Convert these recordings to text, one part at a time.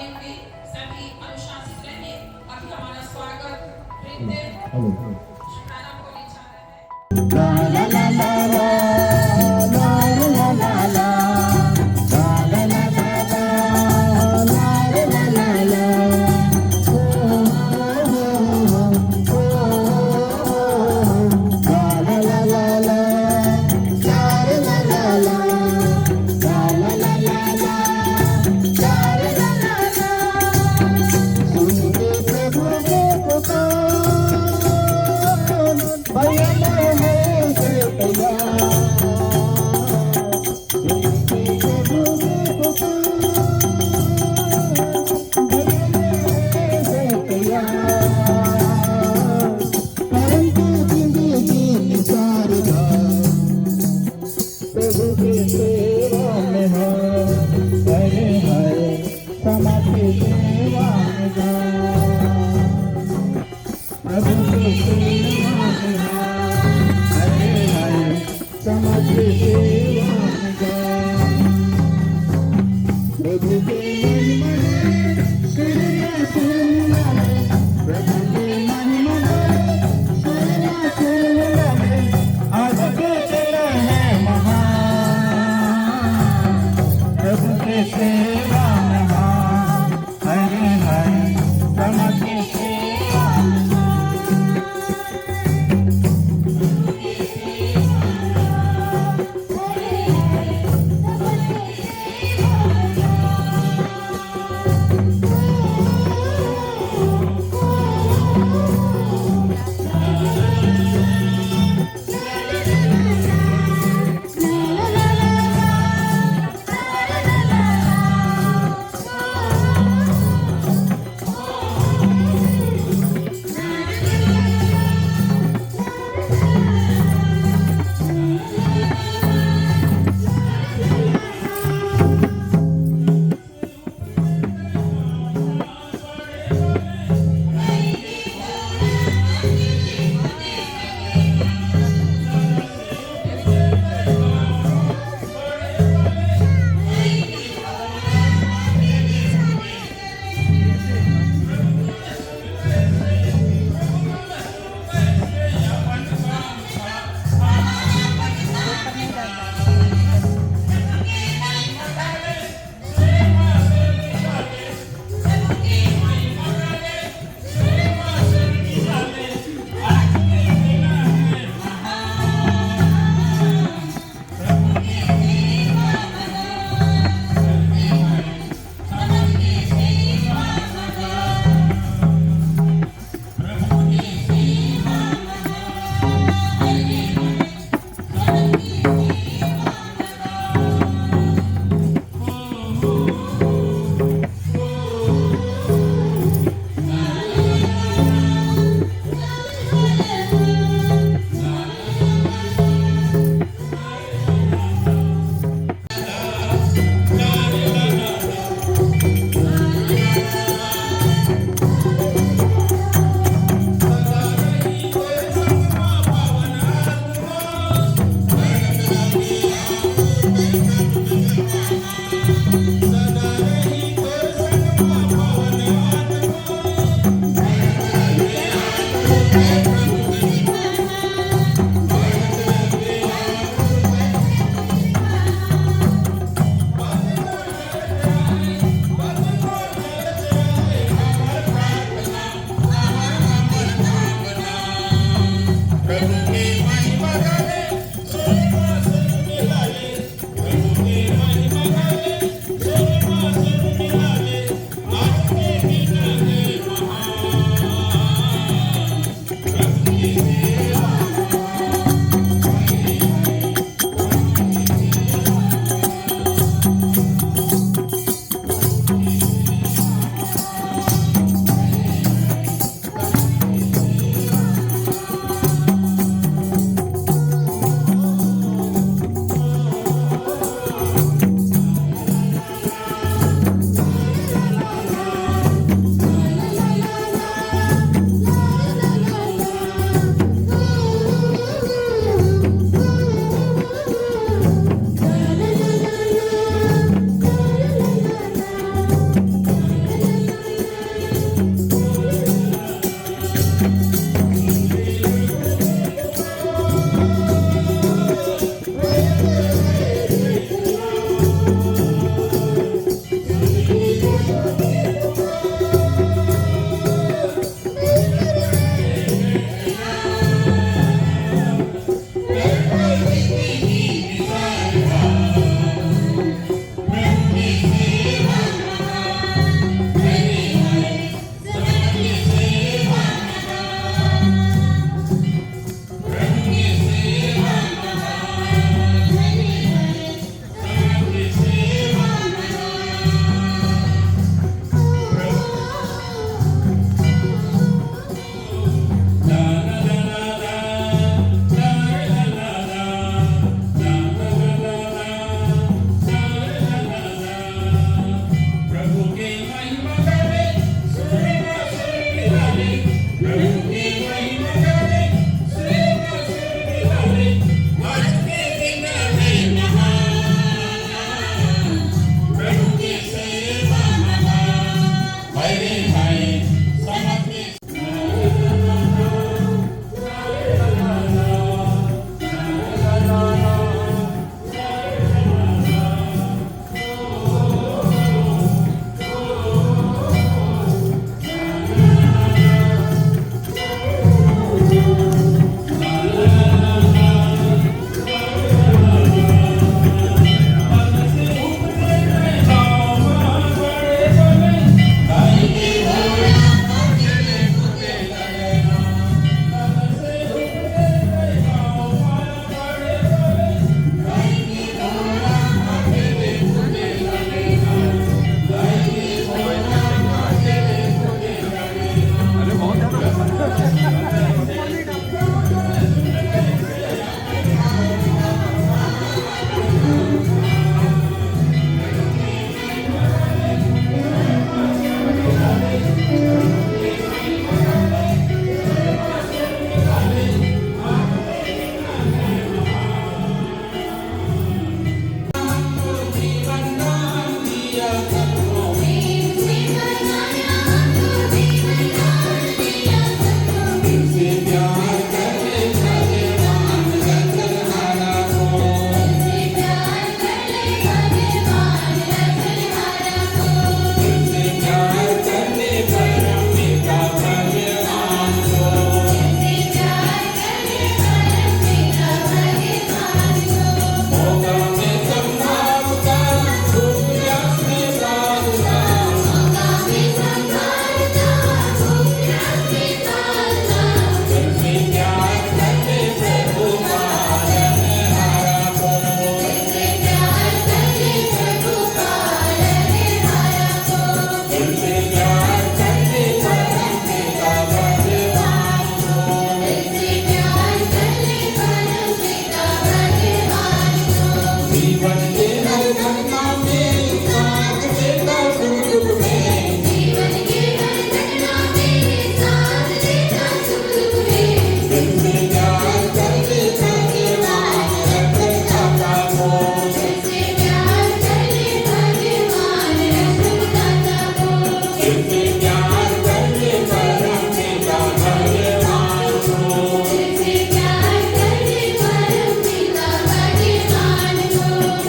में भी सभी अनुशासित रहिए। अभी हमारा स्वागत नृत्य प्रारंभ होने जा रहा है।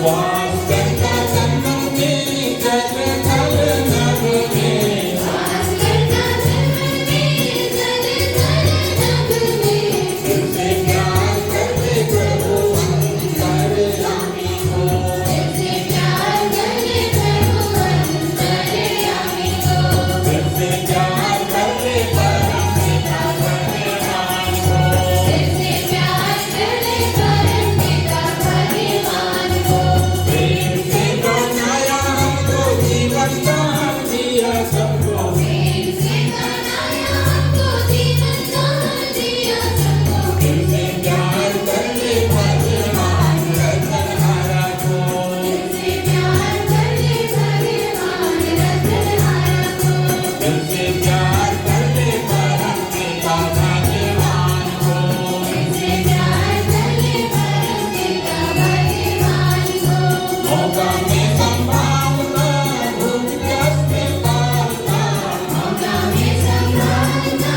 वास करता जन्म में जल थल नभ में वास करता जन्म में जल थल नभ में तुझसे प्यार करते प्रभु अंतर्यामी हो तुझसे प्यार करते प्रभु अंतर्यामी हो तुझसे प्यार करते परम पिता भगवान हो तुझसे प्यार करते परम पिता भगवान हो प्रेम से बनाया हमको जीवन दान दिया सबको प्रेम से बनाया हमको जीवन दान दिया सबको तुझसे प्यार करते भगवान रतनहारा को तुझसे प्यार करते भगवान रतनहारा को तुझसे प्यार करते परम पिता भगवान हो तुझसे प्यार करते परम पिता भगवान हो मौका में संभावना भूख प्यास में पालना मौका में संभावना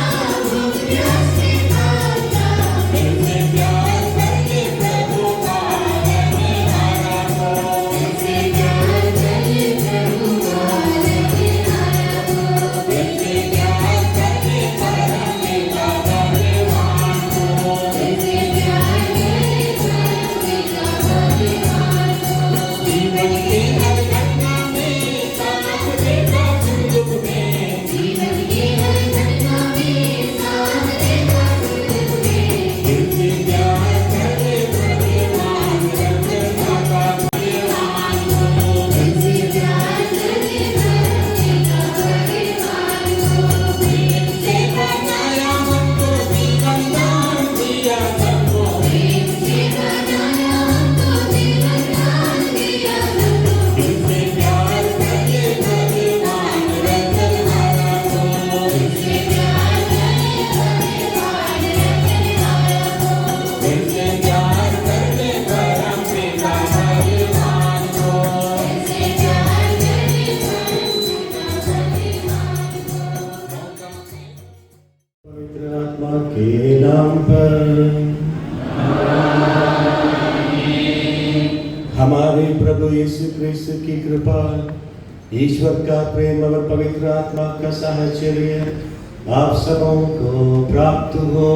भूख प्यास में पालना तुझसे प्यार करते प्रभु पालनहारा को तुझसे प्यार करते प्रभु पालनहारा को तुझसे प्यार करते परम पिता भगवान को तुझसे प्यार करते परम पिता भगवान को जीवन के हर घटना में साथ देता सुख दुख में जीवन के हर घटना में साथ देता सुख दुख में तुझसे प्यार करते भगवान रतनहारा भगवान को तुझसे प्यार करते परम पिता भगवान को प्रेम से बनाया हमको जीवन दान दिया सबको प्रेम से बनाया हमको जीवन दान दिया सबको तुझसे प्यार करते भगवान रतनहारा को तुझसे प्यार करते भगवान रतनहारा को तुझसे प्यार करते परम पिता भगवान को तुझसे प्यार करते परम पिता भगवान को पवित्र आत्मा के नाम पर हमारे प्रभु यीशु क्रिस्त की कृपा ईश्वर का प्रेम और पवित्र आत्मा का साहचर्य आप सबों को प्राप्त हो।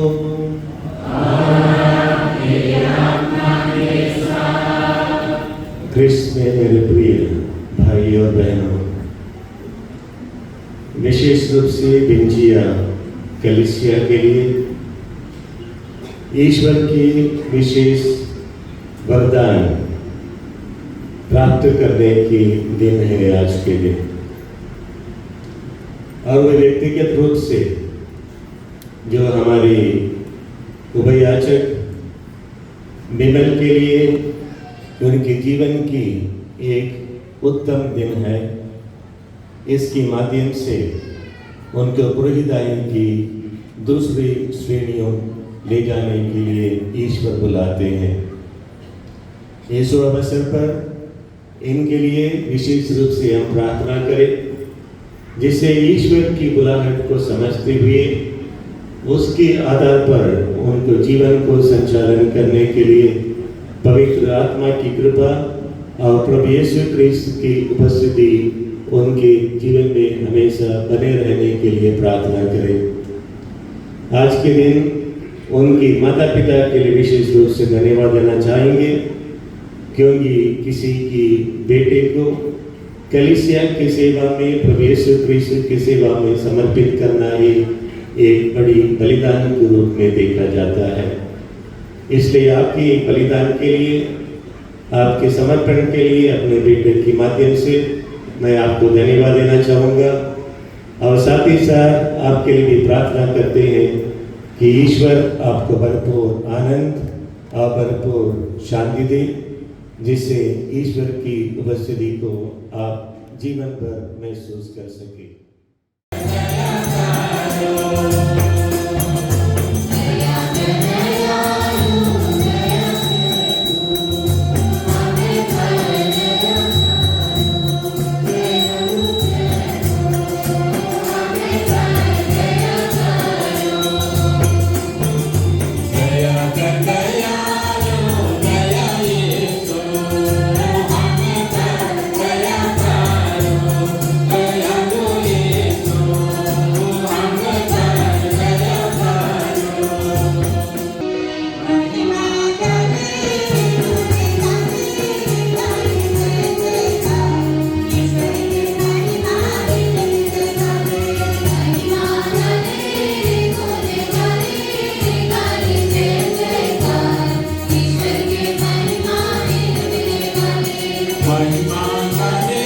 क्रिस्त में मेरे प्रिय भाई और बहनों, विशेष रूप से बिंजिया कलीसिया के लिए ईश्वर की विशेष वरदान प्राप्त करने की दिन है आज के दिन। और वे व्यक्तिगत रूप से जो हमारी उभयाचक विमल के लिए उनके जीवन की एक उत्तम दिन है। इसके माध्यम से उनको पुरोहिताई की दूसरी श्रेणियों ले जाने के लिए ईश्वर बुलाते हैं। इस अवसर पर इनके लिए विशेष रूप से हम प्रार्थना करें, जिससे ईश्वर की बुलाहट को समझते हुए उसके आधार पर उनको जीवन को संचालन करने के लिए पवित्र आत्मा की कृपा और प्रभु यीशु क्रिस्त की उपस्थिति उनके जीवन में हमेशा बने रहने के लिए प्रार्थना करें। आज के दिन उनकी माता पिता के लिए विशेष रूप से धन्यवाद देना चाहेंगे, क्योंकि किसी की बेटे को कलीसिया की सेवा में, प्रभु यीशु क्रिस्त की सेवा में समर्पित करना ही एक बड़ी बलिदान के रूप में देखा जाता है। इसलिए आपके बलिदान के लिए, आपके समर्पण के लिए अपने बेटे के माध्यम से मैं आपको धन्यवाद देना चाहूँगा। और साथ ही साथ आपके लिए भी प्रार्थना करते हैं कि ईश्वर आपको भरपूर आनंद और भरपूर शांति दे, जिससे ईश्वर की उपस्थिति को आप जीवन भर महसूस कर सके। महिमा गाने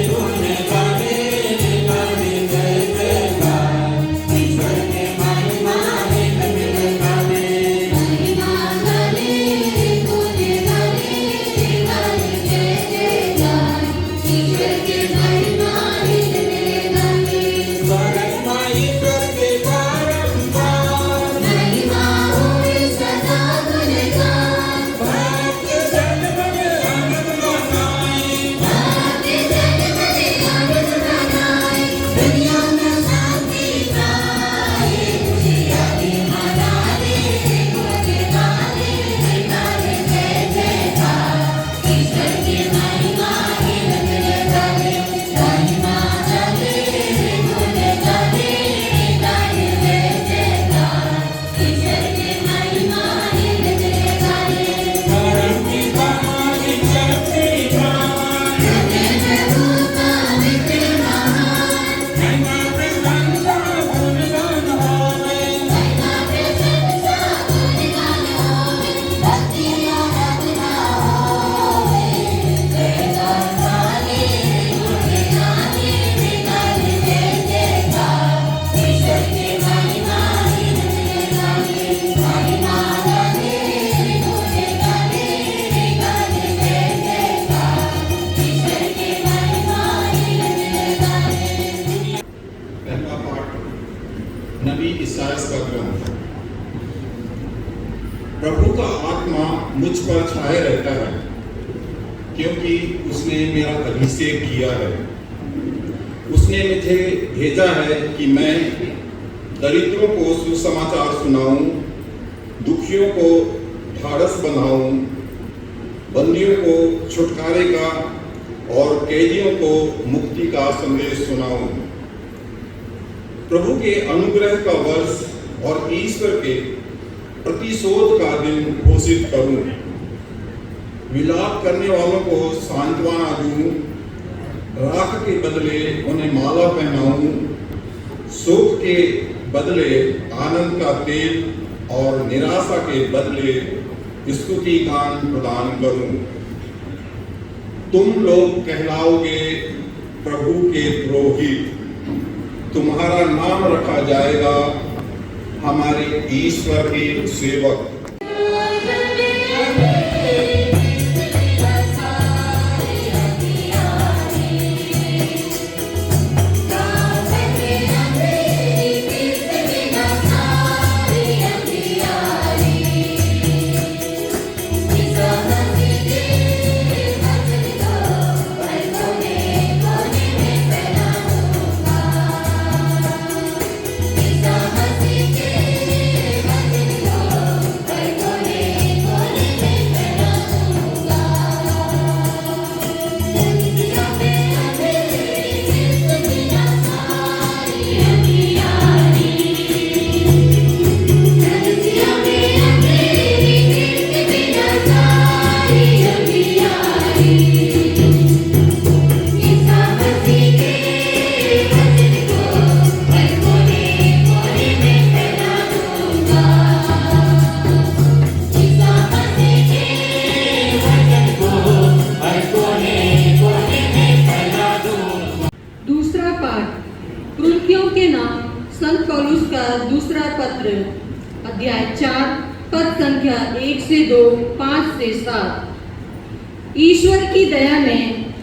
गुण गाने गाने जय जयकार ईश्वर के महिमा हित मिल गाने महिमा गाने गुण गाने गाने जय जयकार ईश्वर के महिमा हित मिल गाने महिमा ईश्वर के बारंबार महिमा होए सदा गुणगान भक्त जन मन आनंद मनाए भक्त जन मन आनंद मनाए दुनिया में शांति पाए खुशियाँ मना रे गुण गाने गाने जय जयकार ईश्वर की महिमा हित मिल गाने महिमा गाने गुण गाने गाने जय जयकार ईश्वर की महिमा हित मिल गाने धर्म की कहानी चलती महान प्रभु का विक्रम महान महिमा प्रशंसा गुणगान होवे महिमा प्रशंसा गुणगान होवे भक्ति आराधना होवे जयकार गाने गुण गाने गाने जय जयकार ईश्वर की महिमा हित मिल गाने महिमा गाने गुण गाने गाने जय जयकार ईश्वर की महिमा हित मिल गाने पहला पाठ नबी इसायास का ग्रंथ। प्रभु का आत्मा मुझ पर छाए रहता है क्योंकि उसने मेरा अभिषेक किया है। उसने मुझे भेजा है कि मैं दरिद्रों को सुसमाचार सुनाऊं, दुखियों को ढाढ़स बनाऊं, बंदियों को छुटकारे का और कैदियों को मुक्ति का संदेश सुनाऊं। प्रभु के अनुग्रह का वर्ष और ईश्वर के प्रतिशोध का दिन घोषित करूं। विलाप करने वालों को सांत्वना दूं, राख के बदले उन्हें माला पहनाऊं, शोक के बदले आनंद का तेल और निराशा के बदले स्तुति गान प्रदान करूं। तुम लोग कहलाओगे प्रभु के पुरोहित, तुम्हारा नाम रखा जाएगा हमारे ईश्वर के सेवक। दूसरा पाठ कुरिन्थियों के नाम संत पौलुस का दूसरा पत्र अध्याय 4 पद संख्या 1 से 2, 5 से 7। ईश्वर की दया ने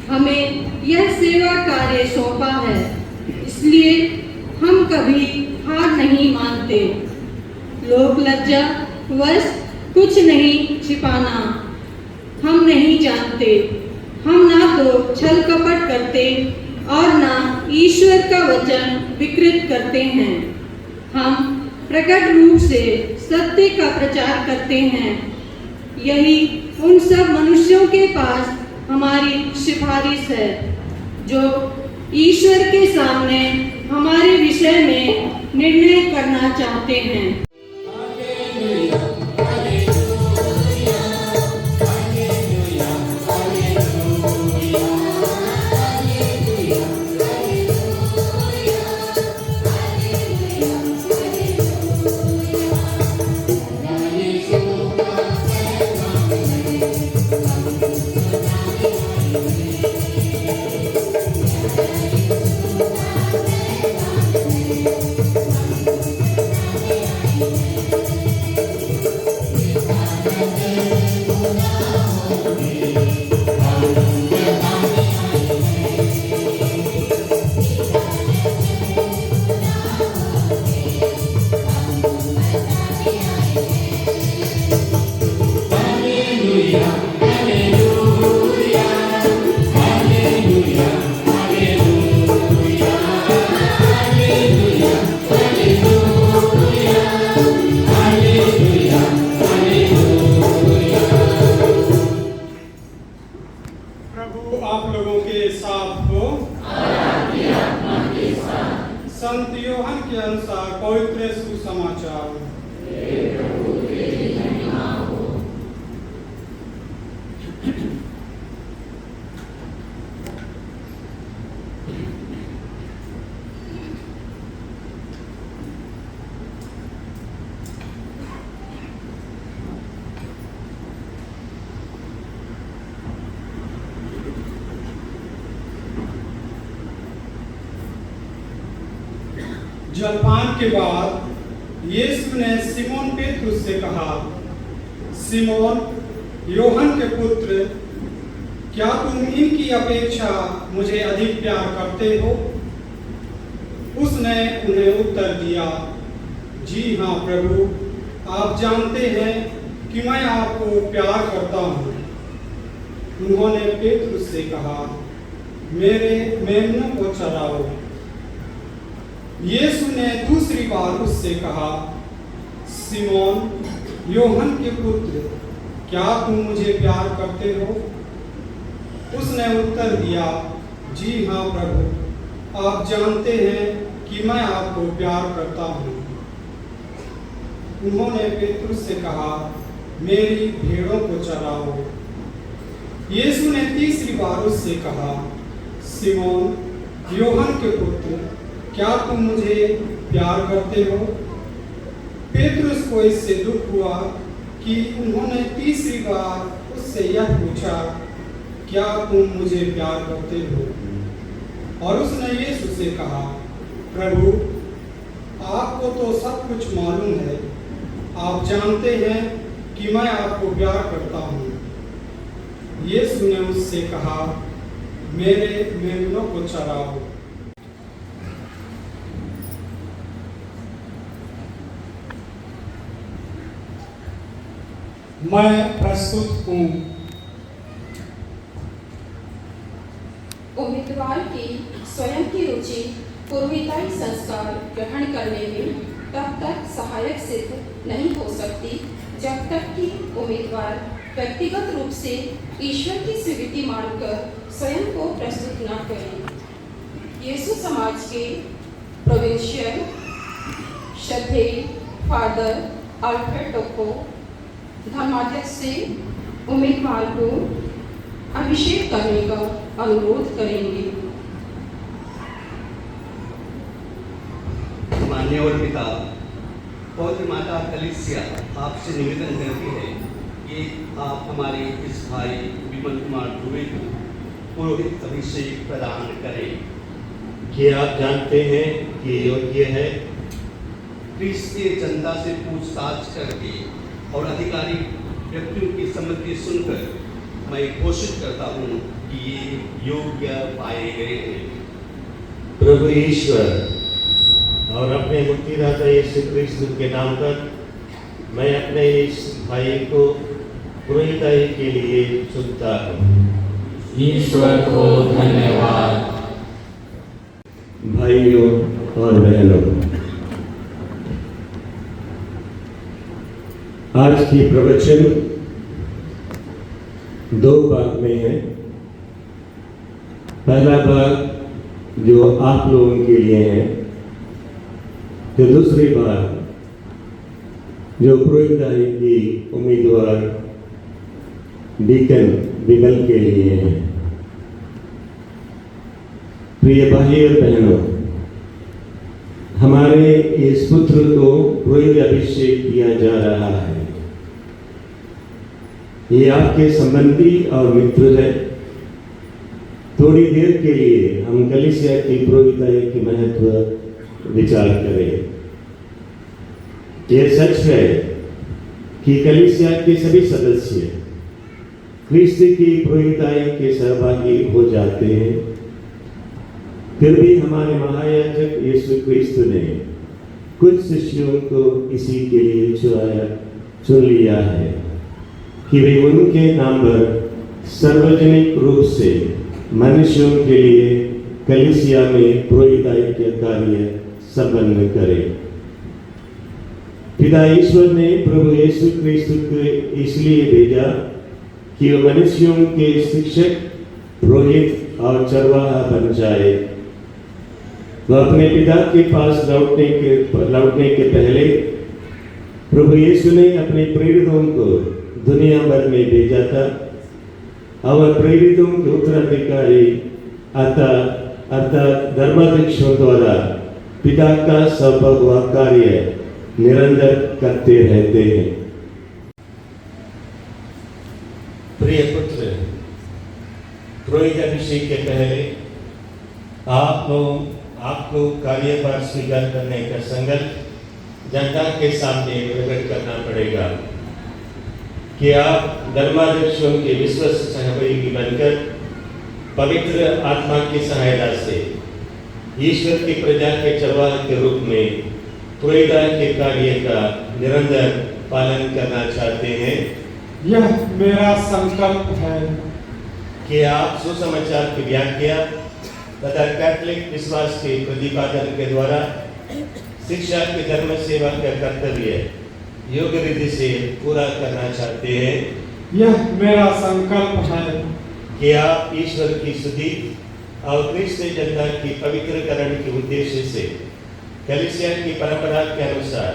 हमें यह सेवा कार्य सौंपा है, इसलिए हम कभी हार नहीं मानते। लोक लज्जा वश कुछ नहीं छिपाना हम नहीं जानते। हम ना तो छल कपट करते और ना ईश्वर का वचन विकृत करते हैं। हम प्रकट रूप से सत्य का प्रचार करते हैं। यही उन सब मनुष्यों के पास हमारी सिफारिश है जो ईश्वर के सामने हमारे विषय में निर्णय करना चाहते हैं। Hallelujah. प्रभु आप लोगों के साथ हो। संत यूहन्ना के अनुसार पवित्र सुसमाचार। जलपान के बाद यीशु ने सिमोन पेतरुस से कहा, सिमोन यूहन्ना के पुत्र, क्या तुम इनकी अपेक्षा मुझे अधिक प्यार करते हो? उसने उन्हें उत्तर दिया, जी हाँ प्रभु, आप जानते हैं कि मैं आपको प्यार करता हूँ। उन्होंने पेतरुस से कहा, मेरे मेमनों को चराओ। यीशु ने दूसरी बार उससे कहा, सिमोन यूहन्ना के पुत्र, क्या तुम मुझे प्यार करते हो? उसने उत्तर दिया, जी हाँ प्रभु, आप जानते हैं कि मैं आपको प्यार करता हूँ। उन्होंने पेतरुस से कहा, मेरी भेड़ों को चराओ। यीशु ने तीसरी बार उससे कहा, सिमोन यूहन्ना के पुत्र, क्या तुम मुझे प्यार करते हो? पेतरुस को इससे दुख हुआ कि उन्होंने तीसरी बार उससे यह पूछा, क्या तुम मुझे प्यार करते हो? और उसने यीशु से कहा, प्रभु, आपको तो सब कुछ मालूम है, आप जानते हैं कि मैं आपको प्यार करता हूँ। यीशु ने उससे कहा, मेरे मेमनों को चराओ। मैं प्रस्तुत हूँ। उम्मीदवार की स्वयं की रुचि पूर्वताई संस्कार ग्रहण करने में तब तक सहायक सिद्ध नहीं हो सकती जब तक कि उम्मीदवार व्यक्तिगत रूप से ईश्वर की स्वीकृति मानकर स्वयं को प्रस्तुत न करें। यीशु समाज के प्रोविंशियल श्रद्धेय फादर अल्फ्रेड टोको धर्माध्यक्ष से उम्मीदवार को अभिषेक करने का अनुरोध करेंगे। मान्यवर पिता, पवित्र माता कलीसिया आपसे निवेदन करती है कि आप हमारे इस भाई विमल कुमार दुबे को पुरोहित अभिषेक प्रदान करें। क्या आप जानते हैं कि योग्य है? क्रिस्तीय जनता से पूछताछ करके और अधिकारी व्यक्तियों की सम्मति सुनकर मैं घोषित करता हूँ कि ये योग्य पाए गए हैं। प्रभु ईश्वर और अपने मुक्तिदाता यीशु क्रिस्त के नाम पर मैं अपने इस भाई को पुरोहिताई के लिए चुनता हूँ। ईश्वर को धन्यवाद। भाइयों और बहनों, आज की प्रवचन दो भाग में है। पहला भाग जो आप लोगों के लिए है, तो दूसरी बात जो पुरोहिताई की उम्मीदवार डीकन विमल के लिए है। प्रिय भाई और बहनों, हमारे इस पुत्र को पुरोहित अभिषेक किया जा रहा है। ये आपके संबंधी और मित्र है। थोड़ी देर के लिए हम कलीसिया की पुरोहिताई की महत्व विचार करें। यह सच है कि कलीसिया के सभी सदस्य क्रिस्त की पुरोहिताई के सहभागी हो जाते हैं, फिर भी हमारे महायाजक यीशु क्रिस्त ने कुछ शिष्यों को इसी के लिए चुन लिया है कि वे उनके नाम पर सार्वजनिक रूप से मनुष्यों के लिए कलीसिया में पुरोहिताई के कार्य संपन्न करें। पिता ईश्वर ने प्रभु यीशु क्रिस्त को इसलिए भेजा कि वह मनुष्यों के शिक्षक, पुरोहित और चरवाहा बन जाए। वह अपने पिता के पास लौटने के पहले प्रभु यीशु ने अपने प्रेरितों को दुनिया भर में भेजा था और प्रेरितों के उत्तराधिकारी अर्थात धर्माध्यक्षों द्वारा पिता का सौंपा हुआ कार्य निरंतर करते रहते हैं। प्रिय पुत्र, पुरोहित अभिषेक के पहले आपको कार्यभार स्वीकार करने का संकल्प जनता के सामने प्रकट करना पड़ेगा कि आप धर्माध्यक्षों के विश्वास सहयोगी बनकर पवित्र आत्मा की सहायता से ईश्वर की प्रजा के चरवाहा के रूप में पुरोहिताई के कार्य का निरंतर पालन करना चाहते हैं। यह मेरा संकल्प है कि आप सुसमाचार की व्याख्या तथा कैथोलिक विश्वास के प्रतिपादन के द्वारा शिक्षा की धर्म सेवा का कर्तव्य योग्य रीति से पूरा करना चाहते हैं। यह मेरा संकल्प है कि आप ईश्वर की स्तुति और क्रिस्त जनता की पवित्रकरण के उद्देश्य से कलीसिया की परंपरा के अनुसार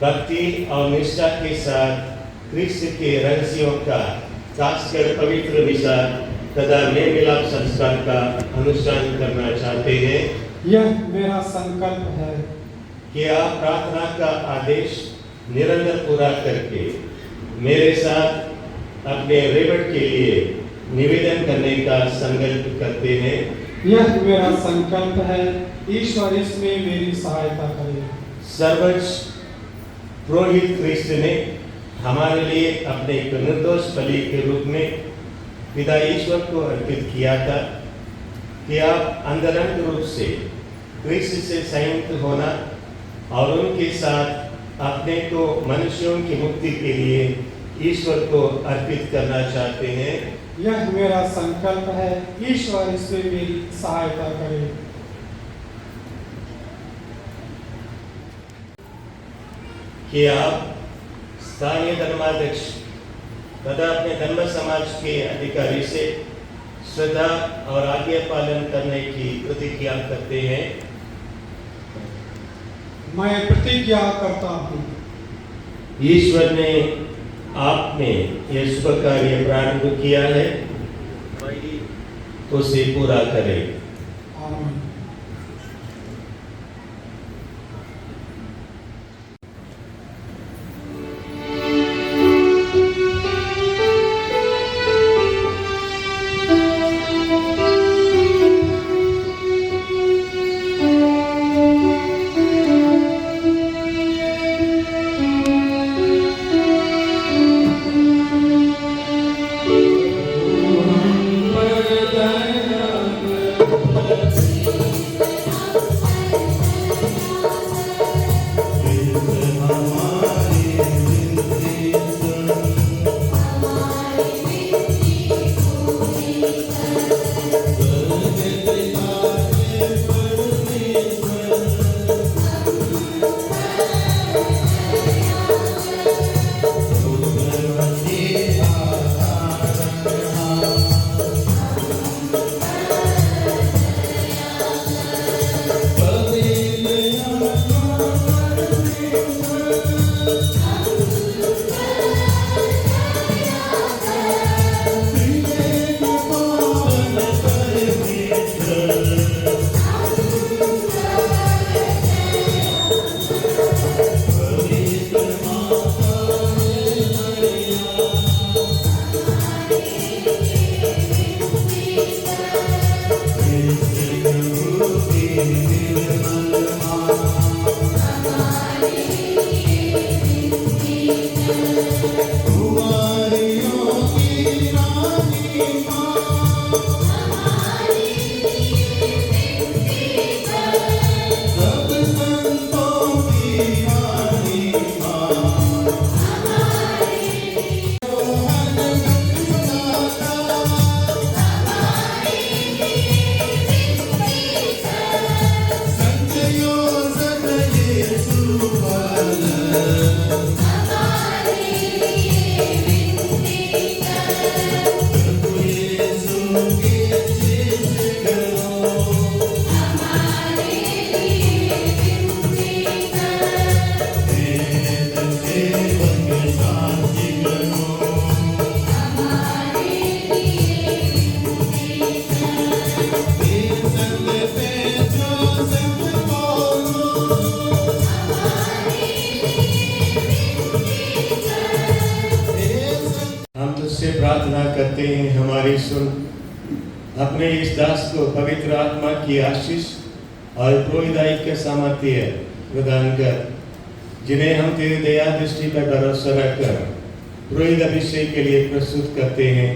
भक्ति और निष्ठा के साथ क्रिस्त के रहस्यों का खासकर पवित्र मिसा तथा मेल मिलाप संस्कार का अनुष्ठान करना चाहते हैं। यह मेरा संकल्प है कि आप प्रार्थना का आदेश निरंतर पूरा करके मेरे साथ अपने रेवट के लिए निवेदन करने का संकल्प करते हैं। यह मेरा संकल्प है, ईश्वर इसमें मेरी सहायता करे। सर्वोच्च पुरोहित क्रिस्त ने हमारे लिए अपने निर्दोष बलि के रूप में पिता ईश्वर को अर्पित किया था कि आप अंतरंग रूप से क्रिस्त से संयुक्त होना और उनके साथ अपने को मनुष्यों की मुक्ति के लिए ईश्वर को अर्पित करना चाहते हैं। यह मेरा संकल्प है, ईश्वर इसमें मेरी सहायता करे। कि आप स्थानीय धर्माध्यक्ष तथा अपने धर्म समाज के अधिकारी से श्रद्धा और आज्ञा पालन करने की प्रतिज्ञा करते हैं। मैं प्रतिज्ञा करता हूँ। ईश्वर ने आप में यह शुभ कार्य प्रारंभ किया है, उसे पूरा करें। आमीन। Thank you. हम तुझसे प्रार्थना करते हैं, हमारी सुन। अपने इस दास को पवित्र आत्मा की आशीष और प्रोहिदाई के सामर्थ्य प्रदान कर, जिन्हें हम तेरी दया दृष्टि पर भरोसा रखकर पुरोहित अभिषेक के लिए प्रस्तुत करते हैं।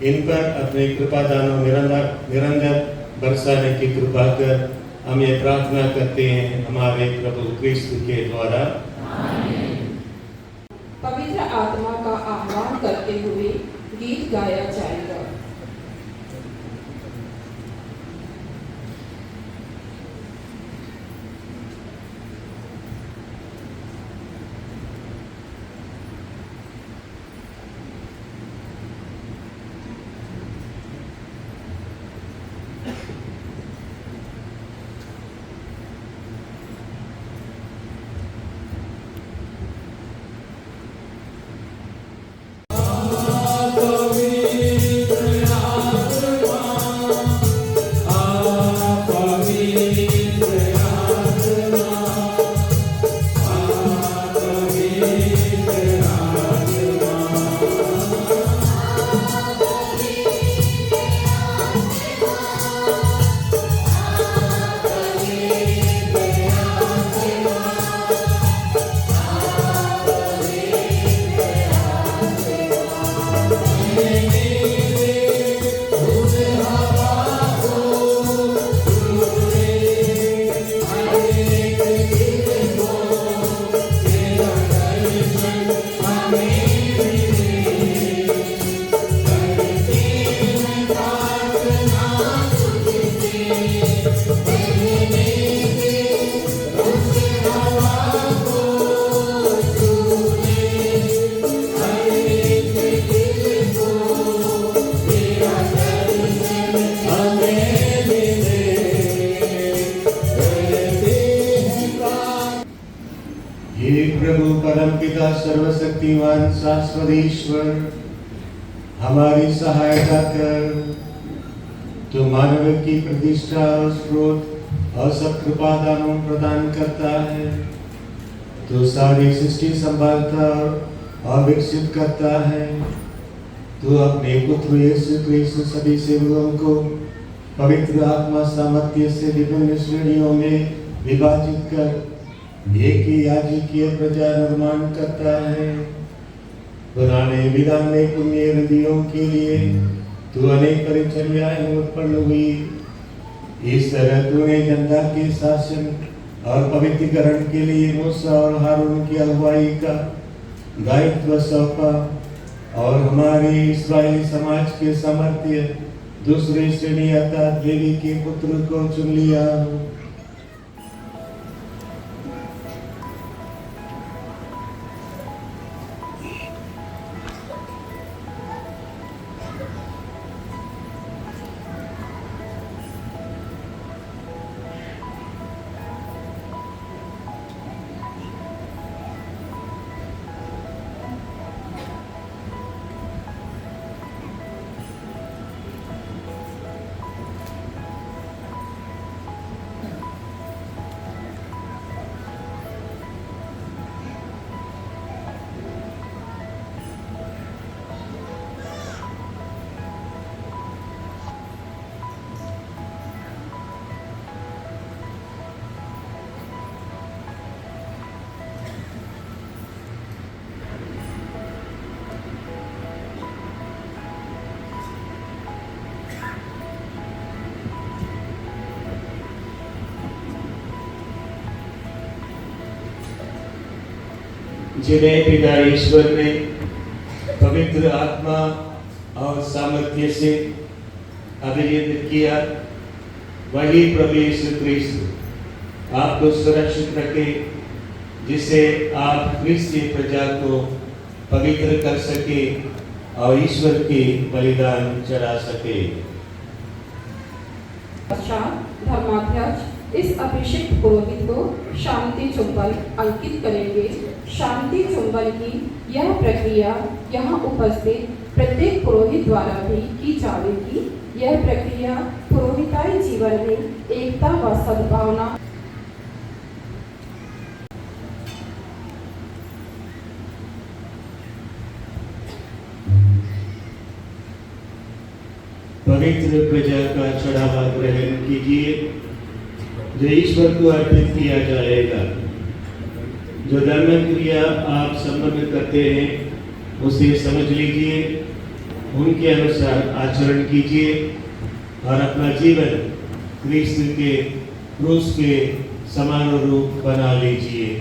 इन पर अपने कृपा दानों निरंतर बरसाने की कृपा कर, हम ये प्रार्थना करते हैं हमारे प्रभु क्रिस्त के द्वारा। पवित्र आत्मा का आह्वान करते हुए गीत गाया जाएगा। हे प्रभु परमपिता सर्वशक्तिमान शाश्वत ईश्वर, हमारी सहायता कर। तो मानव की प्रतिष्ठा और स्रोत और सब कृपा दानों प्रदान करता है, तो सारी सृष्टि संभालता और विकसित करता है। तो अपने पुत्र यीशु क्रिस्त सभी सेवकों को पवित्र आत्मा सामर्थ्य से विभिन्न श्रेणियों में विभाजित कर एक ही याजकीय प्रजा निर्माण करता है। पुराने विधान में पुण्य हृदयों के लिए तू अनेक परिचर्याएं उत्पन्न हुई। इस तरह तूने जनता के शासन और पवित्रीकरण के लिए मूसा और हारून की अगुवाई का दायित्व सौंपा, और हमारे इस्राएली समाज के सामर्थ्य दूसरे श्रेणी अर्थात लेवी के पुत्र को चुन लिया। जिन्हें पिता ईश्वर ने पवित्र आत्मा और सामर्थ्य से अभिषेक किया, वही प्रभु यीशु क्रिस्त आपको सुरक्षित रखे, जिससे आप क्रिस्तीय प्रजा को पवित्र कर सके और ईश्वर की बलिदान चढ़ा सके। इस अभिषिक्त पुरोहित को शांति चुंबन अंकित करेंगे। शांति चुंबन की यह प्रक्रिया यहाँ उपस्थित प्रत्येक पुरोहित द्वारा भी की जाएगी। यह प्रक्रिया पुरोहिताई जीवन में एकता व सद्भावना पवित्र प्रजा का चढ़ावा ग्रहण कीजिए जो ईश्वर को अर्पित किया जाएगा। जो धर्म क्रिया आप संपन्न करते हैं उसे समझ लीजिए, उनके अनुसार आचरण कीजिए और अपना जीवन क्रिस्त के क्रूस के समानुरूप बना लीजिए।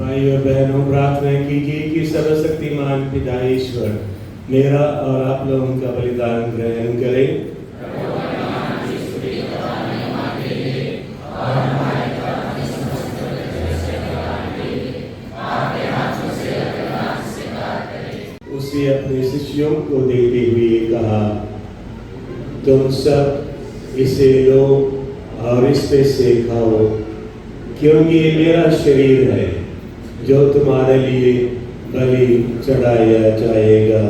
भाइयों बहनों, प्रार्थना कीजिए कि सर्वशक्तिमान पिता ईश्वर मेरा और आप लोगों का बलिदान ग्रहण करें। उसे अपने शिष्यों को देते हुए कहा, तुम सब इसे लो और इस पे से खाओ, क्योंकि ये मेरा शरीर है जो तुम्हारे लिए बलि चढ़ाया जाएगा।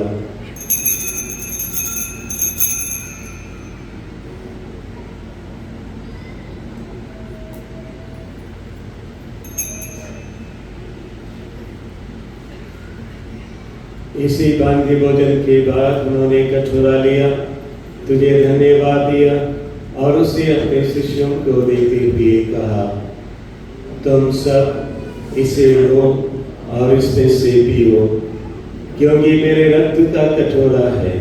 इसी बांधी भोजन के बाद उन्होंने कटोरा लिया, तुझे धन्यवाद दिया और उसे अपने शिष्यों को देते हुए कहा, तुम सब इसे लो और इसमें से पियो, क्योंकि मेरे रक्त का कटोरा है,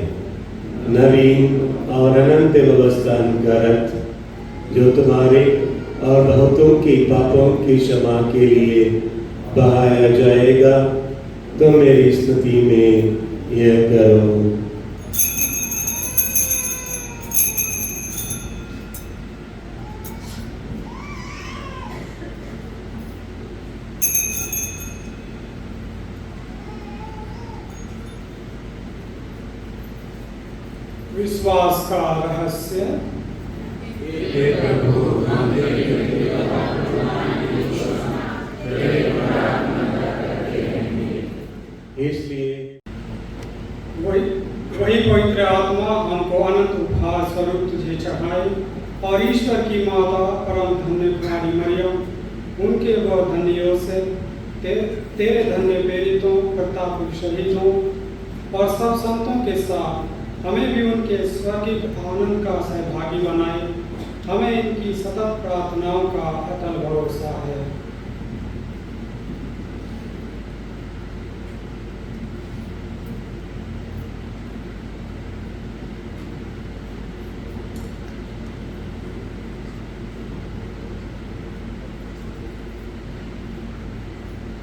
नवीन और अनंत व्यवस्थान का रक्त, जो तुम्हारे और बहुतों के पापों की क्षमा के लिए बहाया जाएगा। तुम मेरी स्तुति में यह करो। विश्वास का रहस्य। हे प्रभु, हम इसलिए वही पवित्र आत्मा हमको अनंत उपहार स्वरूप तुझे चढ़ाए और ईश्वर की माता परम धन्य कुमारी मरियम उनके वह धन्य योसेफ तेरे धन्य प्रेरितों प्रताप शहीदों और सब संतों के साथ हमें भी उनके स्वर्गीय आनंद का सहभागी बनाए। हमें इनकी सतत प्रार्थनाओं का अटल भरोसा है।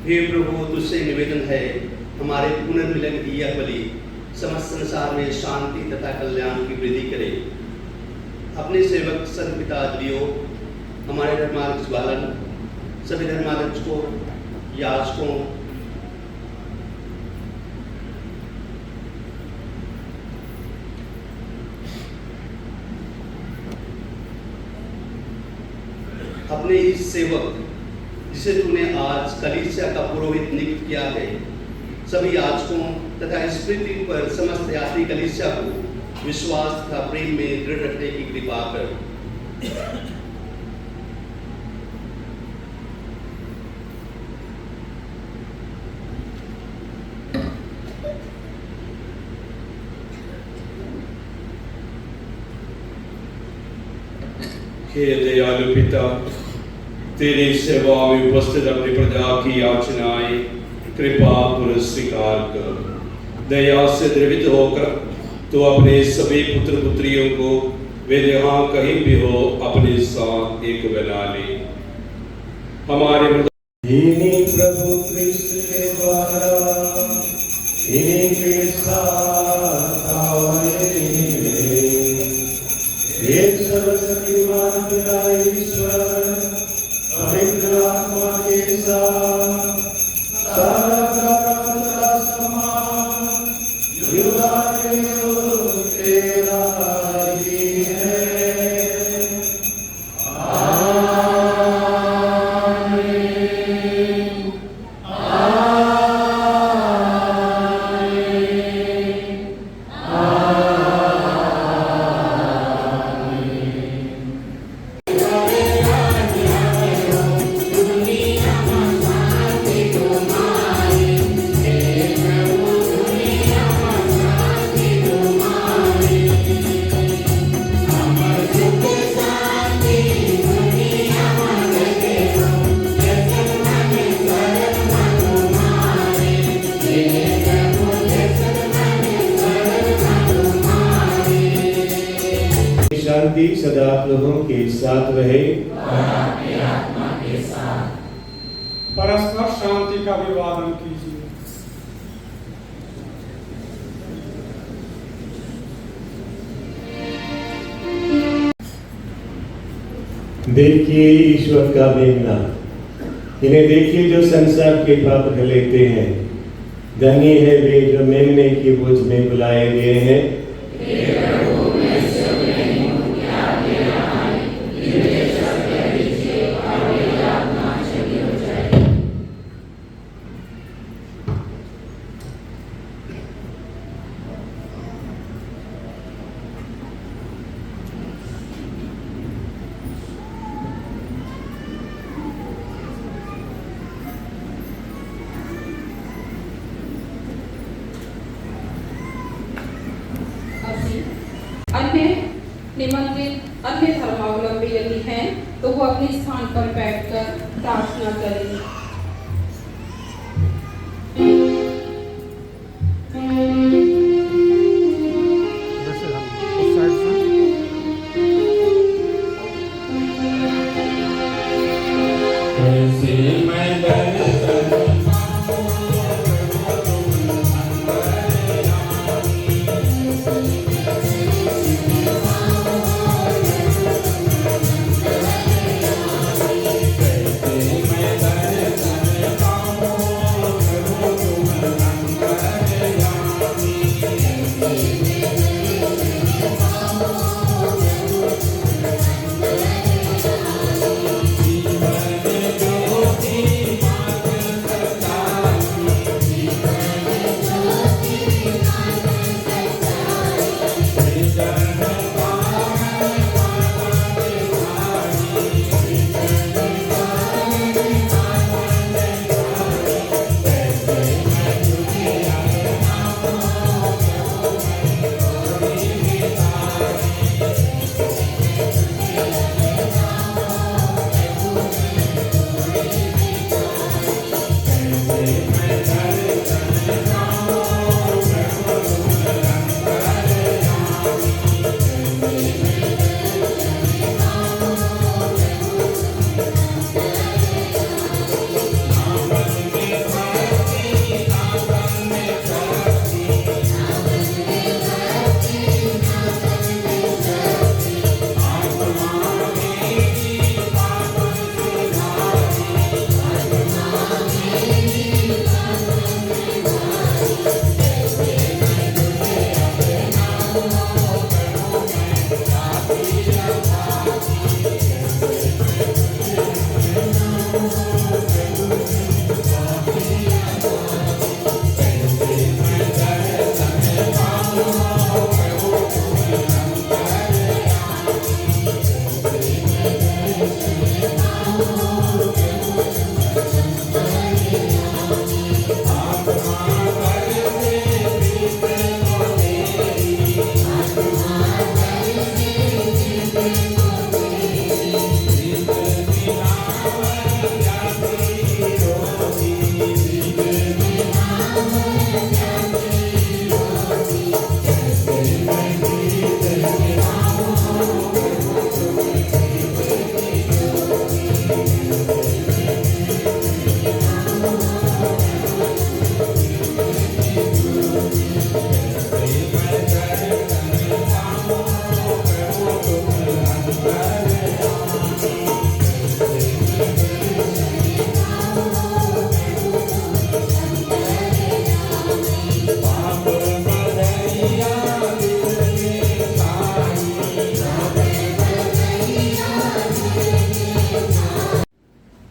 हे प्रभु, तुझसे निवेदन है, हमारे पुनर्मिलन की यह बलि समस्त संसार में शांति तथा कल्याण की वृद्धि करे। अपने सेवक सर्वपिता लियो, हमारे धर्माध्यक्ष बालन, सभी धर्माध्यक्षों, याजकों, अपने इस सेवक जिसे तूने आज कलीसिया का पुरोहित नियुक्त किया है, सभी याजकों तथा इस पृथ्वी पर समस्त यात्री कलीसिया को विश्वास तथा प्रेम में दृढ़ रखने की कृपा कर। हे दयालु पिता, तेरी सेवा में उपस्थित अपनी प्रजा की याचनाएं कृपा पूर्वक स्वीकार कर। दया से द्रवित होकर तो अपने सभी पुत्र पुत्रियों को वे जहाँ कहीं भी हो अपने साथ एक बना ले। हमारे इन्हीं प्रभु कृष्ण के द्वारा इन्हीं के साथ एक सर्वशक्तिमान पिता ईश्वर पवित्र आत्मा के साथ सारा सम्मान शांति सदा लोगों के साथ रहे। परस्पर शांति का अभिवादन कीजिए। देखिए ईश्वर का मेमना, इन्हें देखिए जो संसार के पाप ढो लेते हैं। धन्य है वे जो मेमने की बोझ में बुलाए गए हैं। अन्य निमंत्रित अन्य धर्मावलंबी यदि हैं तो वो अपने स्थान पर बैठकर प्रार्थना करें।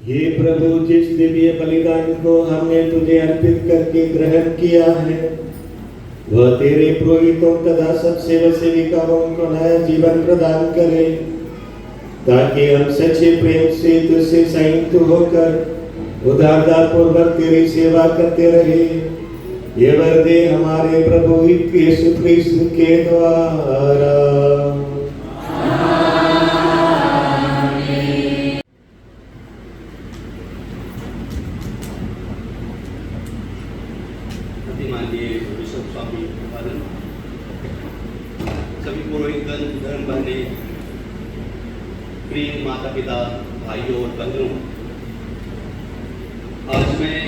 हे प्रभु, जिस दिव्य बलिदान को हमने तुझे अर्पित करके ग्रहण किया है, वह तेरे पुरोहितों तथा सब सेवक सेविकाओं को नया जीवन प्रदान करे, ताकि हम सच्चे प्रेम से तुझसे संयुक्त होकर उदारता पूर्वक तेरी सेवा करते रहे। ये वर दे हमारे प्रभु यीशु क्रिस्त के द्वारा। माननीय बिशप स्वामी सभी पुरोहितगण, धर्म बहने, प्रिय माता पिता, भाइयों और बहनों, आज मैं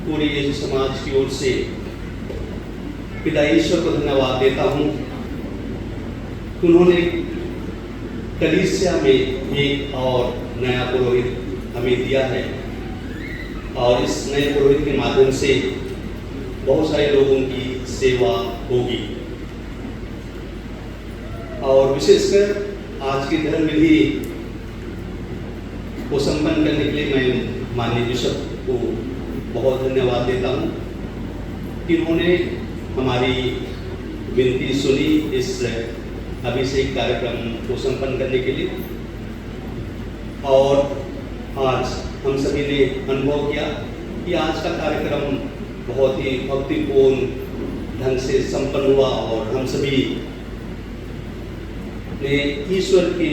पूरे यीशु समाज की ओर से पिता ईश्वर को धन्यवाद देता हूँ। उन्होंने कलीसिया में एक और नया पुरोहित हमें दिया है और इस नए पुरोहित के माध्यम से बहुत सारे लोगों की सेवा होगी और विशेषकर आज की धर्म विधि को संपन्न करने के लिए मैं माननीय बिशप को बहुत धन्यवाद देता हूँ कि उन्होंने हमारी विनती सुनी इस अभिषेक कार्यक्रम को संपन्न करने के लिए। और आज हम सभी ने अनुभव किया कि आज का कार्यक्रम बहुत ही भक्तिपूर्ण ढंग से संपन्न हुआ और हम सभी ने ईश्वर की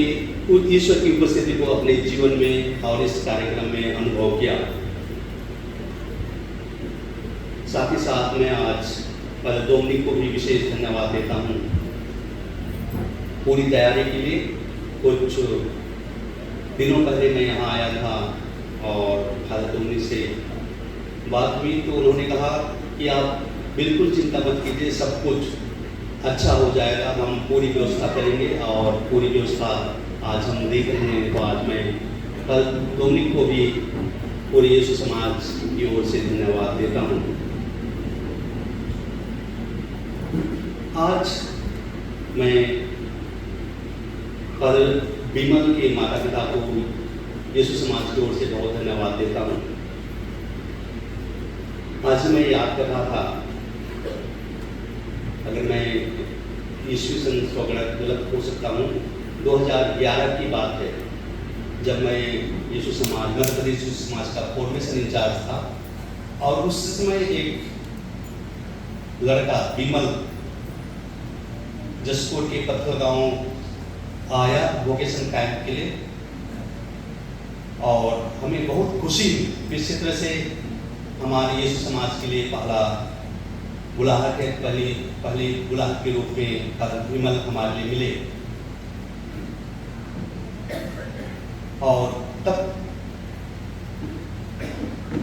उपस्थिति को अपने जीवन में और इस कार्यक्रम में अनुभव किया। साथ ही साथ मैं आज पल डोमिनिक को भी विशेष धन्यवाद देता हूँ पूरी तैयारी के लिए। कुछ दिनों पहले मैं यहाँ आया था और फादर डोमिनिक से बात हुई तो उन्होंने कहा कि आप बिल्कुल चिंता मत कीजिए, सब कुछ अच्छा हो जाएगा, हम पूरी व्यवस्था करेंगे और पूरी व्यवस्था आज हम देख रहे हैं। तो आज मैं कल डोमिनिक को भी पूरे यीशु समाज की ओर से धन्यवाद देता हूँ। आज मैं फादर बिमल के माता पिता को यीशु समाज की ओर से बहुत धन्यवाद देता हूँ। आज मैं याद कर रहा था, अगर मैं ईस्वी सन गलत हो सकता हूँ, 2011 की बात है जब मैं यीशु समाज मध्य प्रदेश यीशु समाज का फॉर्मेशन इंचार्ज था और उस समय एक लड़का बिमल जसकोट के पत्थर गांव आया वोकेशन कैंप के लिए और हमें बहुत खुशी हुई। इसी तरह से हमारे यीशु समाज के लिए पहला बुलाहट है, पहली बुलाहट के रूप में फादर बिमल हमारे लिए मिले और तब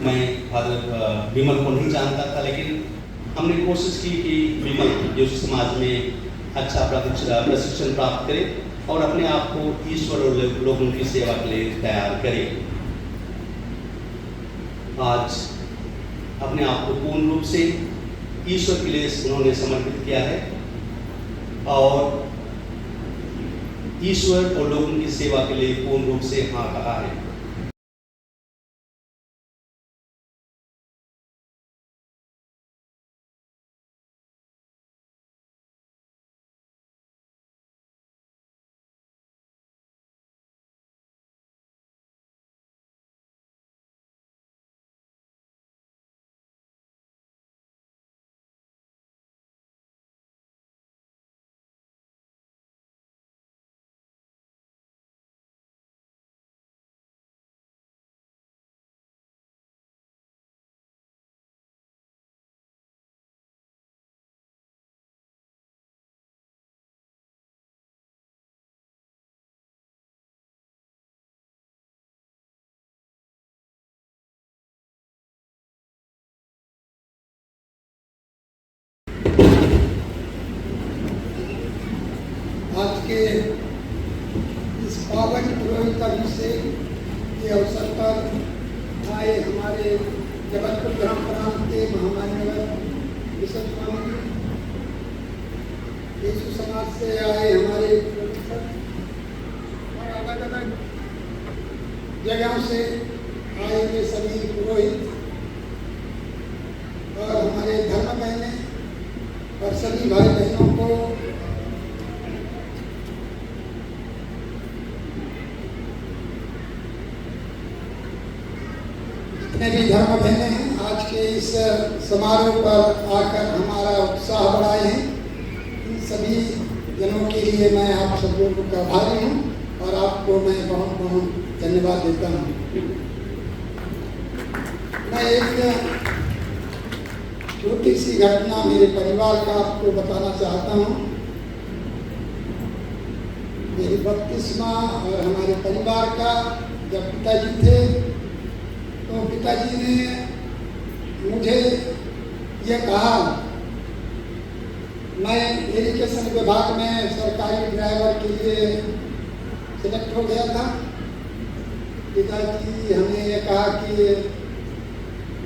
मैं फादर बिमल को नहीं जानता था, लेकिन हमने कोशिश की कि बिमल यीशु समाज में अच्छा प्रशिक्षण प्राप्त करे और अपने आप को ईश्वर और लोगों की सेवा के लिए तैयार करे। आज अपने आप को पूर्ण रूप से ईश्वर के लिए उन्होंने समर्पित किया है और ईश्वर और लोगों की सेवा के लिए पूर्ण रूप से हाँ कहा है। आज के इस पावन पुरोहित अभिषेक के अवसर पर आए हमारे जबलपुर ग्राम प्रांत के महामान्यवर बिशप स्वामी, यीशु समाज से आए हमारे और अलग अलग जगहों से आए हुए सभी पुरोहित और हमारे धर्म बहने और सभी भाई बहनों को जितने भी धर्म बहने हैं आज के इस समारोह पर आकर हमारा उत्साह बढ़ाए हैं, इन सभी जनों के लिए मैं आप सब लोगों का आभारी हूँ और आपको मैं बहुत बहुत धन्यवाद देता हूँ। मैं एक छोटी सी घटना मेरे परिवार का आपको बताना चाहता हूँ। मेरी बपतिस्मा और हमारे परिवार का जब पिताजी थे तो पिताजी ने मुझे ये कहा, मैं एजुकेशन विभाग में सरकारी ड्राइवर के लिए सिलेक्ट हो गया था। पिताजी हमें ये कहा कि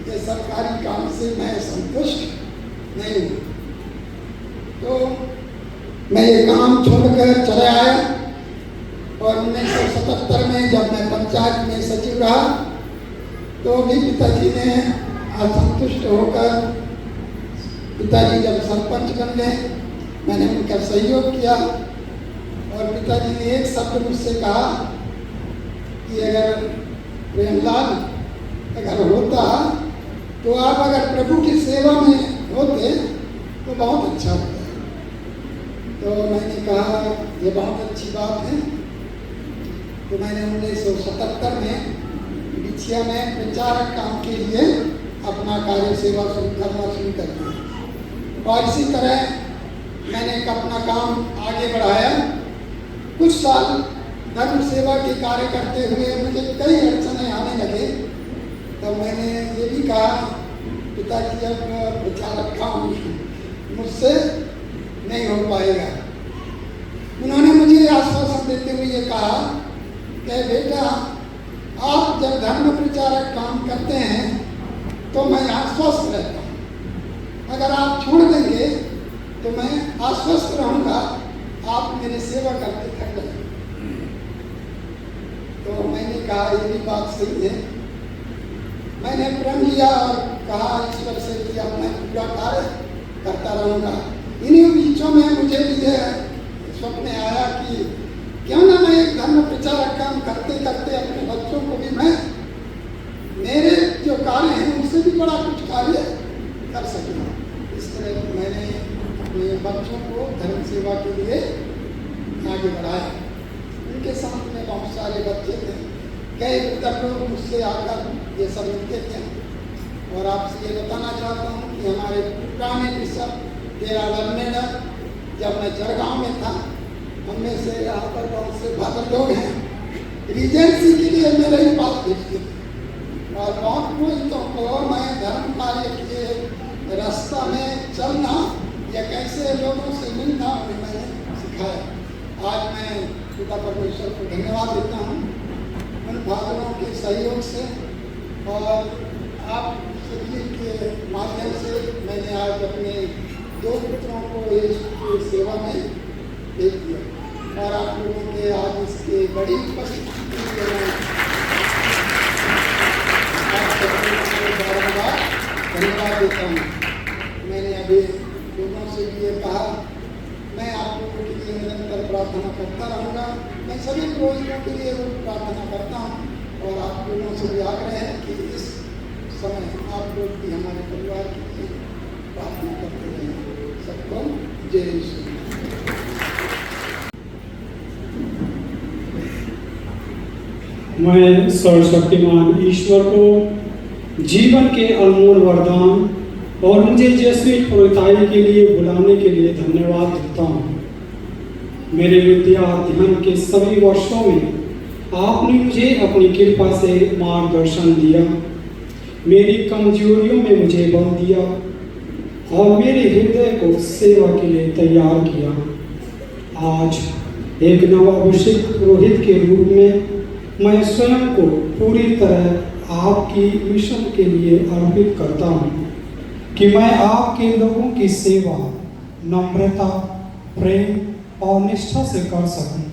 ये सरकारी काम से मैं संतुष्ट नहीं हूँ, तो मैं ये काम छोड़कर चले आया। और 1977 में जब मैं पंचायत में सचिव रहा तो भी पिताजी ने असंतुष्ट होकर, पिताजी जब सरपंच बन गए मैंने उनका सहयोग किया और पिताजी ने एक शब्द मुझसे कहा कि अगर प्रेमलाल अगर होता तो आप अगर प्रभु की सेवा में होते तो बहुत अच्छा होता। तो मैंने कहा ये बहुत अच्छी बात है। तो मैंने 1977 में बिछिया में प्रचारक काम के लिए अपना कार्य सेवा करना शुरू कर दिया और इसी तरह मैंने अपना काम आगे बढ़ाया। कुछ साल धर्म सेवा के कार्य करते हुए मुझे कई अड़चने आने लगे, तो मैंने ये भी कहा पिताजी अब प्रचारक काम मुझसे नहीं हो पाएगा। उन्होंने मुझे आश्वासन देते हुए ये कहा कि बेटा आप जब धर्म प्रचारक काम करते हैं तो मैं आश्वस्त रहता हूँ, अगर आप छोड़ देंगे तो मैं आश्वस्त रहूँगा, आप मेरी सेवा करते थक जाएंगे। तो मैंने कहा ये भी बात सही है। मैंने प्रण लिया और कहा ईश्वर से कि अब मैं पूरा कार्य करता रहूँगा। इन्हीं बीचों में मुझे भी स्वप्न आया कि क्यों ना मैं एक धर्म प्रचारक काम करते करते अपने बच्चों को भी मैं मेरे जो कार्य हैं उनसे भी बड़ा कुछ कार्य कर सकूँ। इस तरह मैंने अपने बच्चों को धर्म सेवा के लिए आगे बढ़ाया। उनके साथ में बहुत सारे बच्चे थे, कई वृद्ध लोग मुझसे आकर ये सब मिलते थे। और आपसे ये बताना चाहता हूँ कि हमारे पुराने बिशप तेरा लर्मेडर जब मैं जड़गांव में था, हमने से यहाँ पर बहुत से भद्र लोग हैं, रीजेंसी के लिए मेरे ही पास भेजते थे और बहुत पूछतों को मैं धर्म कार्य के रास्ता में चलना या कैसे लोगों से मिलना मैंने सिखाया। आज मैं पिता परमेश्वर को धन्यवाद देता हूँ उन फादरों के सहयोग से और आप सभी के माध्यम से। मैंने आज अपने 2 पुत्रों को इस सेवा में भेज दिया और आप लोगों के आज इसके बड़ी उपस्थिति के लिए आप सभी को बार-बार धन्यवाद देता हूँ। मैंने अभी लोगों से भी ये कहा, मैं आप लोगों के लिए निरंतर प्रार्थना करता रहूँगा। मैं सभी पुरोहितों के लिए प्रार्थना करता हूँ और आप लोगों से भी आग्रह है कि इस समय आप लोग भी हमारे परिवार के लिए प्रार्थना करते रहें। सबको जय यीशु। मैं सर्वशक्तिमान ईश्वर को जीवन के अनमोल वरदान और मुझे जैसे पुरोहिताई के लिए बुलाने के लिए धन्यवाद देता हूँ। मेरे विद्या अध्ययन के सभी वर्षों में आपने मुझे अपनी कृपा से मार्गदर्शन दिया, मेरी कमजोरियों में मुझे बल दिया और मेरे हृदय को सेवा के लिए तैयार किया। आज एक नवाभिषिक्त पुरोहित के रूप में मैं स्वयं को पूरी तरह आपकी मिशन के लिए अर्पित करता हूँ कि मैं आपके लोगों की सेवा नम्रता, प्रेम और निष्ठा से कर सकूं।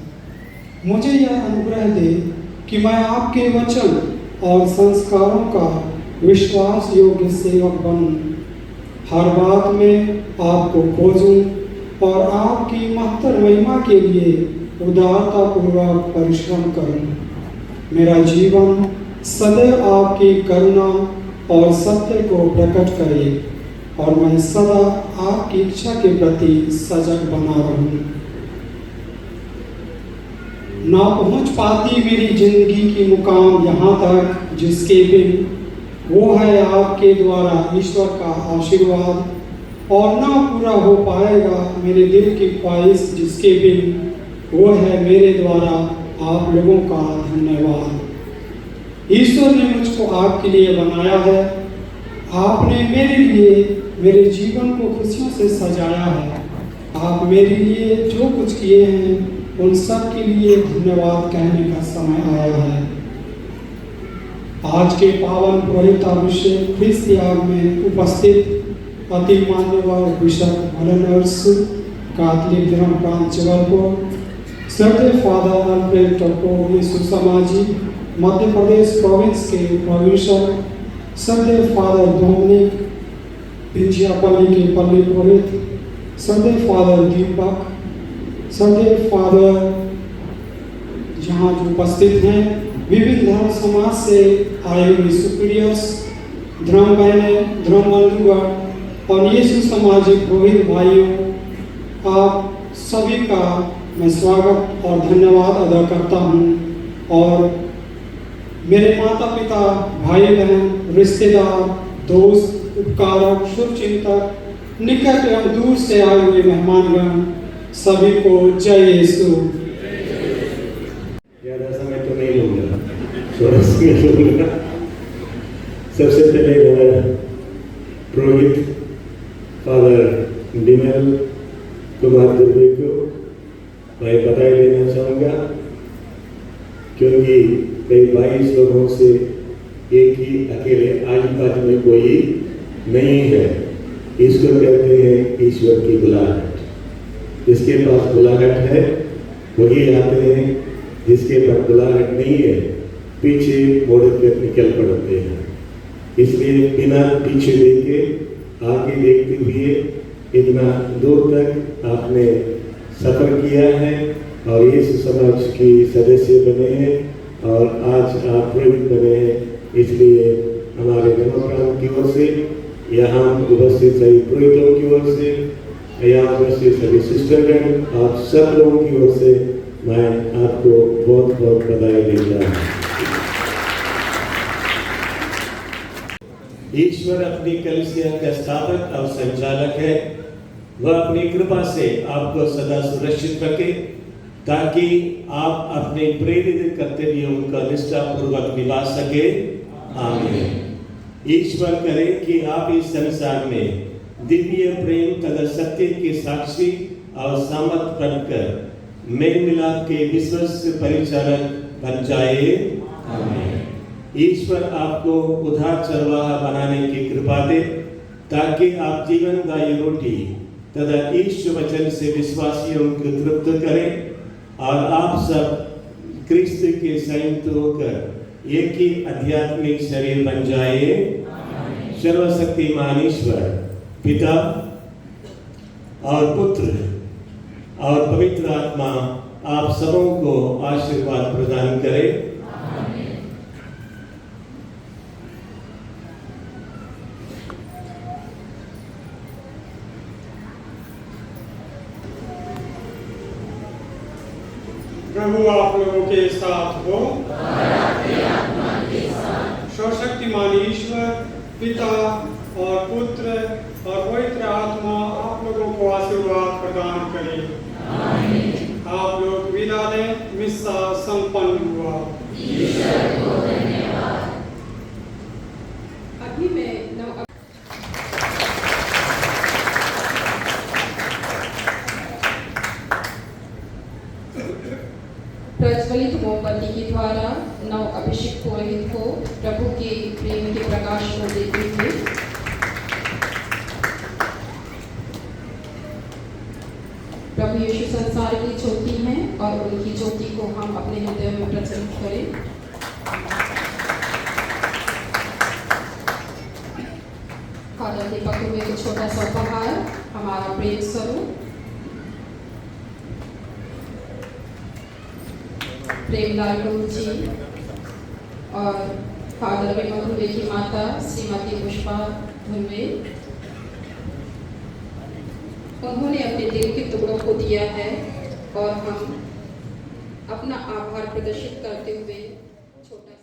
मुझे यह अनुग्रह दे कि मैं आपके वचन और संस्कारों का विश्वास योग्य सेवक बनूं, हर बात में आपको खोजूं और आपकी महत्तर महिमा के लिए उदारतापूर्वक परिश्रम करूं। मेरा जीवन सदैव आपकी करुणा और सत्य को प्रकट करे और मैं सदा आपकी इच्छा के प्रति सजग बना रहूं। ना पहुंच पाती मेरी जिंदगी की मुकाम यहाँ तक जिसके बिन वो है आपके द्वारा ईश्वर का आशीर्वाद, और ना पूरा हो पाएगा मेरे दिल की ख्वाहिश जिसके बिन वो है मेरे द्वारा आप लोगों का धन्यवाद। ईश्वर ने मुझको आपके लिए बनाया है। आपने मेरे लिए मेरे जीवन को खुशियों से सजाया है। आप मेरे लिए जो कुछ किए हैं उन सब के लिए धन्यवाद कहने का समय आया है। आज के पावन पुरोहित अभिषेक ख्रिस्त याग में उपस्थित अति मान्यवर बिशप मलनर्स कैथोलिक धर्म प्रांत जबलपुर, श्रद्धेय फादर अल्फ्रेड टप्पो यीशु समाजी मध्य प्रदेश प्रोविंस के प्रोविंसर, श्रद्धेय फादर डोमिनिक पिंचियापल्ली के पल्ली पुरोहित, श्रद्धेय फादर दीपक, श्रद्धेय फादर जहाँ जो उपस्थित हैं, विभिन्न धर्म समाज से आए हुए सुपीरियर्स, धर्म बहनें, धर्म बंधुगण और यीशु सामाजिक पुरोहित भाइयों, आप सभी का मैं स्वागत और धन्यवाद अदा करता हूँ। और मेरे माता पिता, भाई बहन, रिश्तेदार, दोस्त, उपकारक, शुभचिंतक, निकट एवं दूर से आए हुए मेहमानगण, सभी को जय यीशु। ज़्यादा समय तो नहीं लूँगा, थोड़ा समय लूँगा। सबसे पहले मैं पुरोहित फादर बिमल कुमार दुबे को मैं बधाई देना चाहूँगा, क्योंकि कई 22 लोगों से एक ही अकेले आज में कोई नहीं है। इसको कहते हैं ईश्वर की बुलाहट। जिसके पास बुलाहट है वही आते हैं, जिसके पास बुलाहट नहीं है पीछे मोड़ कर निकल पड़ते हैं। इसलिए बिना पीछे देखे आगे देखते हुए इतना दूर तक आपने सफर किया है और इस समाज की सदस्य बने हैं और आज आप पुरोहित बने हैं। इसलिए हमारे धर्मप्रांत की ओर से, यहाँ उपस्थित सभी पुरोहितों की ओर से, यहाँ उपस्थित सभी सिस्टरगण, आप सब लोगों की ओर से मैं आपको बहुत बहुत बधाई देता हूँ। ईश्वर अपनी कलीसिया का स्थापक और संचालक है। वह अपनी कृपा से आपको सदा सुरक्षित रखे ताकि आप अपने प्रेरित कर्तव्यों का निष्ठापूर्वक निभा सके। आमीन। ईश्वर करे कि आप इस संसार में दिव्य प्रेम तथा सत्य के साक्षी और सामर्थ बनकर मेल मिलाप के विश्वस्त परिचारक बन जाए। आमीन। ईश्वर आपको उदार चरवाहा बनाने की कृपा दे ताकि आप जीवनदायी रोटी तथा ईश्वर वचन से विश्वासियों को तृप्त करें और आप सब क्रिस्त के संयुक्त होकर एक ही आध्यात्मिक शरीर बन जाए। सर्वशक्तिमान ईश्वर पिता और पुत्र और पवित्र आत्मा आप सबों को आशीर्वाद प्रदान करे। प्रभु आप लोगों के साथ हो। सर्वशक्तिमान ईश्वर पिता और पुत्र और पवित्र आत्मा आप लोगों को आशीर्वाद प्रदान करे। आप लोग विदा दें। मिस्सा संपन्न हुआ। अभी मैं प्रज्वलित मोमबत्ती के द्वारा नव अभिषेक पुरोहित को प्रभु के प्रेम के प्रकाश को देते हुए प्रभु यीशु संसार की ज्योति हैं और उनकी ज्योति को हम अपने हृदय में प्रज्वलित करें। फादर दीपक में एक छोटा सा उपहार, हमारा प्रेम स्वरूप प्रेमलाल जी और फादर विमल धुर्वे की माता श्रीमती पुष्पा धुर्वे, उन्होंने अपने दिल के टुकड़ों को दिया है और हम अपना आभार प्रदर्शित करते हुए छोटा